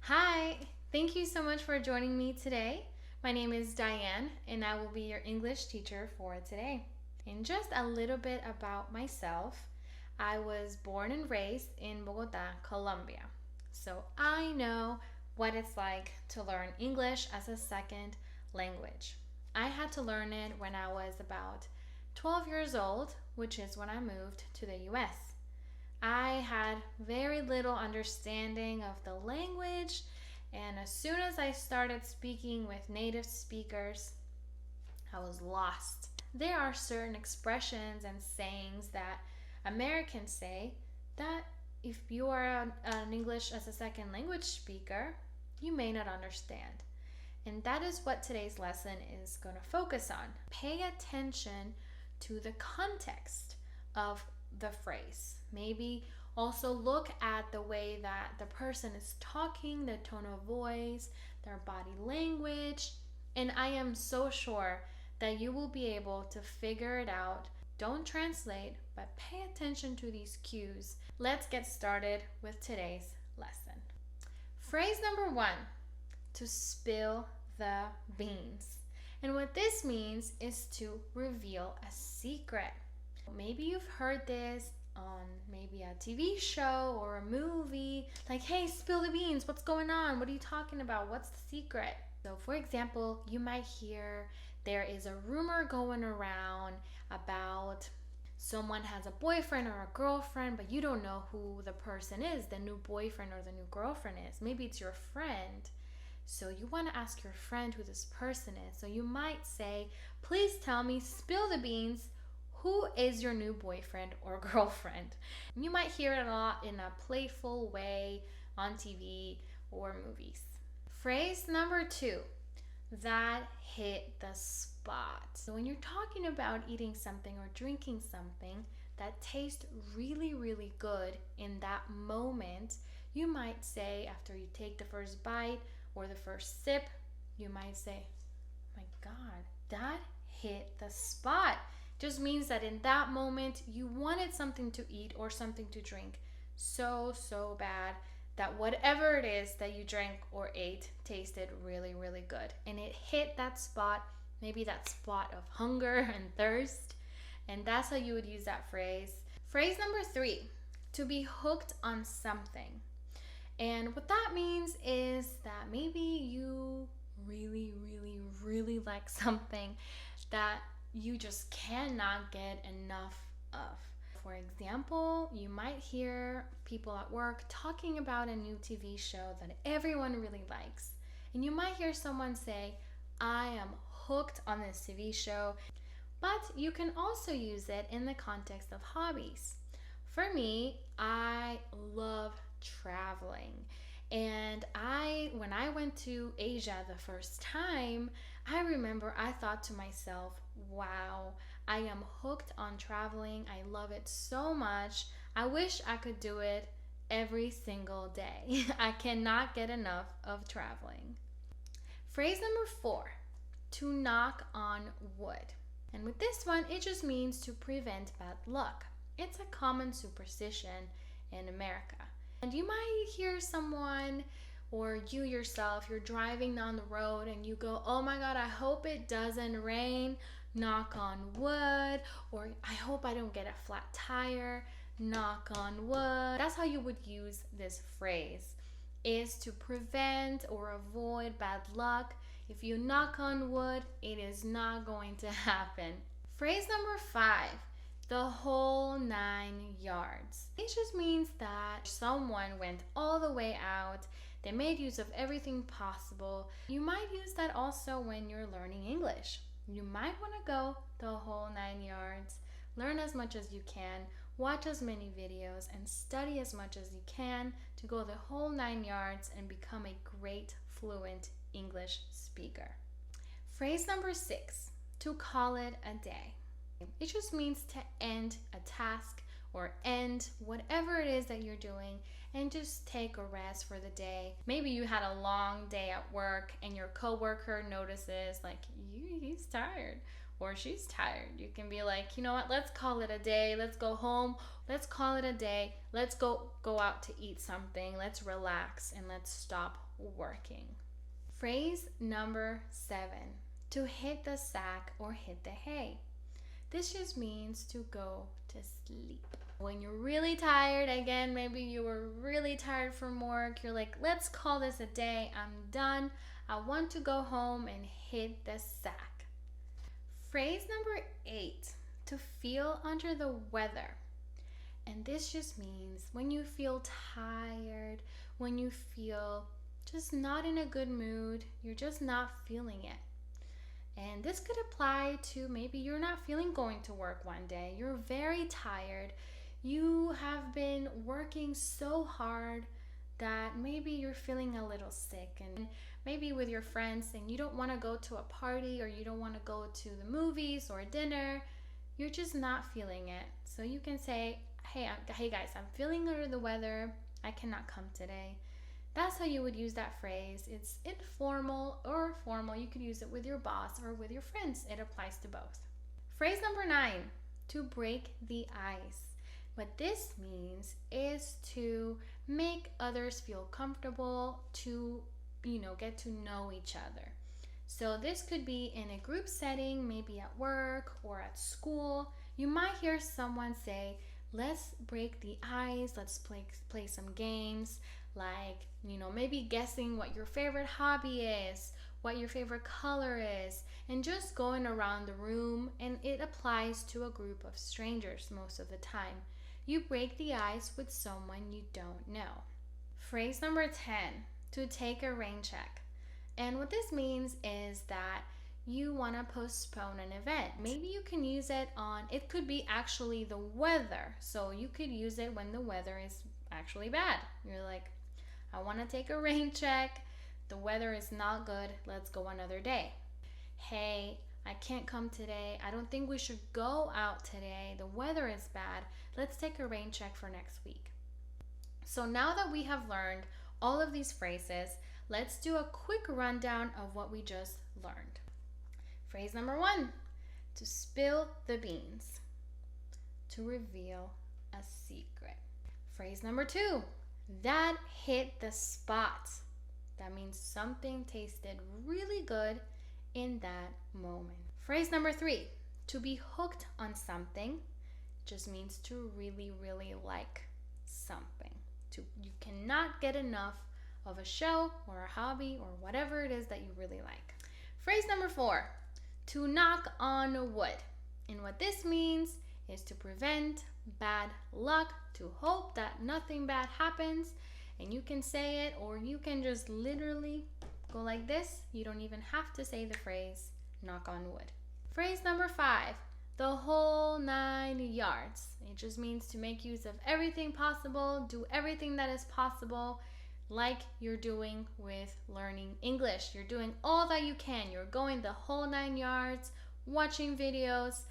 Hi, thank you so much for joining me today. My name is Diane and I will be your English teacher for today. And just a little bit about myself. I was born and raised in Bogota, Colombia. So I know what it's like to learn English as a second language. I had to learn it when I was about 12 years old, which is when I moved to the US. I had very little understanding of the language, and as soon as I started speaking with native speakers, I was lost. There are certain expressions and sayings that Americans say that if you are an English as a second language speaker, you may not understand. And that is what today's lesson is going to focus on. Pay attention to the context of the phrase. Maybe also look at the way that the person is talking, the tone of voice, their body language, and I am so sure that you will be able to figure it out. Don't translate, but pay attention to these cues. Let's get started with today's lesson. Phrase number 1, to spill the beans. And what this means is to reveal a secret. Maybe you've heard this on maybe a TV show or a movie, like, hey, spill the beans, what's going on? What are you talking about? What's the secret? So for example, you might hear there is a rumor going around about someone has a boyfriend or a girlfriend, but you don't know who the person is, the new boyfriend or the new girlfriend is. Maybe it's your friend. So you want to ask your friend who this person is. So you might say, please tell me, spill the beans, who is your new boyfriend or girlfriend? You might hear it a lot in a playful way on TV or movies. Phrase number 2, that hit the spot. So when you're talking about eating something or drinking something that tastes really, really good in that moment, you might say, after you take the first bite or the first sip, you might say, oh my God, that hit the spot. Just means that in that moment you wanted something to eat or something to drink so bad that whatever it is that you drank or ate tasted really, really good, and it hit that spot, maybe that spot of hunger and thirst, and that's how you would use that phrase. Phrase number 3, to be hooked on something. And what that means is that maybe you really, really, really like something that you just cannot get enough of. For example, you might hear people at work talking about a new TV show that everyone really likes. And you might hear someone say, I am hooked on this TV show. But you can also use it in the context of hobbies. For me, I love traveling. And when I went to Asia the first time, I remember I thought to myself, wow, I am hooked on traveling. I love it so much. I wish I could do it every single day. I cannot get enough of traveling. Phrase number 4, to knock on wood. And with this one, it just means to prevent bad luck. It's a common superstition in America. And you might hear someone or you yourself, you're driving down the road and you go, oh my God, I hope it doesn't rain, knock on wood, or I hope I don't get a flat tire, knock on wood. That's how you would use this phrase, is to prevent or avoid bad luck. If you knock on wood, it is not going to happen. Phrase number 5, the whole 9 yards. It just means that someone went all the way out. They made use of everything possible. You might use that also when you're learning English. You might want to go the whole 9 yards, learn as much as you can, watch as many videos, and study as much as you can to go the whole 9 yards and become a great, fluent English speaker. Phrase number 6, to call it a day. It just means to end a task or end whatever it is that you're doing and just take a rest for the day. Maybe you had a long day at work and your coworker notices like, he's tired. or she's tired. You can be like, you know what, let's call it a day. Let's go home. Let's call it a day. Let's go out to eat something. Let's relax and let's stop working. Phrase number 7, to hit the sack or hit the hay. This just means to go to sleep. When you're really tired, again, maybe you were really tired from work, you're like, let's call this a day. I'm done. I want to go home and hit the sack. Phrase number 8, to feel under the weather. And this just means when you feel tired, when you feel just not in a good mood, you're just not feeling it. And this could apply to maybe you're not feeling going to work one day. You're very tired. You have been working so hard that maybe you're feeling a little sick, and maybe with your friends and you don't want to go to a party or you don't want to go to the movies or dinner. You're just not feeling it. So you can say, hey guys, I'm feeling under the weather. I cannot come today. That's how you would use that phrase. It's informal or formal. You could use it with your boss or with your friends. It applies to both. Phrase number 9, to break the ice. What this means is to make others feel comfortable, to, get to know each other. So this could be in a group setting, maybe at work or at school. You might hear someone say, let's break the ice, let's play some games, like, maybe guessing what your favorite hobby is, what your favorite color is, and just going around the room. And it applies to a group of strangers most of the time. You break the ice with someone you don't know. Phrase number 10, to take a rain check. And what this means is that you want to postpone an event. Maybe you can use it on, it could be actually the weather. So you could use it when the weather is actually bad. You're like, I want to take a rain check. The weather is not good. Let's go another day. Hey, I can't come today. I don't think we should go out today. The weather is bad. Let's take a rain check for next week. So now that we have learned all of these phrases, let's do a quick rundown of what we just learned. Phrase number 1, to spill the beans, to reveal a secret. Phrase number 2, that hit the spot. That means something tasted really good in that moment. Phrase number 3, to be hooked on something, just means to really, really like something. You cannot get enough of a show or a hobby or whatever it is that you really like. Phrase number 4, to knock on wood. And what this means is to prevent bad luck, to hope that nothing bad happens. And you can say it, or you can just literally go like this. You don't even have to say the phrase knock on wood. Phrase number 5, the whole 9 yards. It just means to make use of everything possible, do everything that is possible, like you're doing with learning English. You're doing all that you can. You're going the whole 9 yards, watching videos,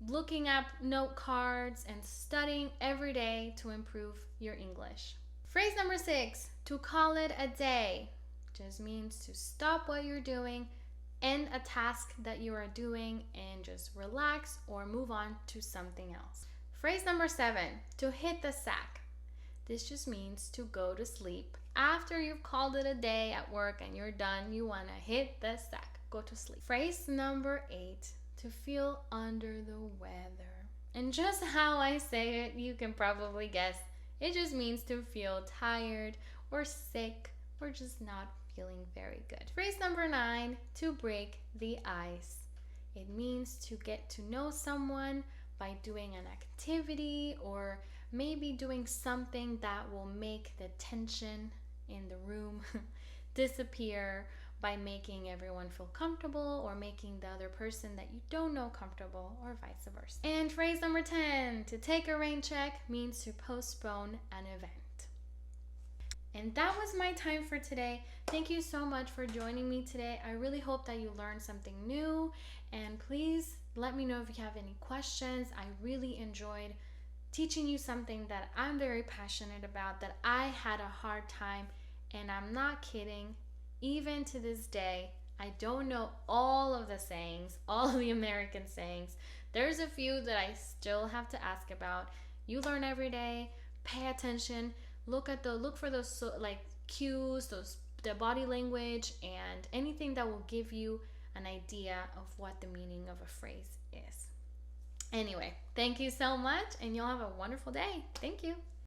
looking up note cards, and studying every day to improve your English. Phrase number 6, to call it a day, just means to stop what you're doing, end a task that you are doing, and just relax or move on to something else. Phrase number 7, to hit the sack. This just means to go to sleep. After you've called it a day at work and you're done, you want to hit the sack, go to sleep. Phrase number 8, to feel under the weather. And just how I say it, you can probably guess. It just means to feel tired or sick or just not feeling very good. Phrase number 9, to break the ice. It means to get to know someone by doing an activity or maybe doing something that will make the tension in the room disappear, by making everyone feel comfortable or making the other person that you don't know comfortable, or vice versa. And phrase number 10, to take a rain check, means to postpone an event. And that was my time for today. Thank you so much for joining me today. I really hope that you learned something new, and please let me know if you have any questions. I really enjoyed teaching you something that I'm very passionate about, that I had a hard time, and I'm not kidding. Even to this day, I don't know all of the sayings, all of the American sayings. There's a few that I still have to ask about. You learn every day. Pay attention. Look for those like cues, the body language, and anything that will give you an idea of what the meaning of a phrase is. Anyway, thank you so much, and you'll have a wonderful day. Thank you.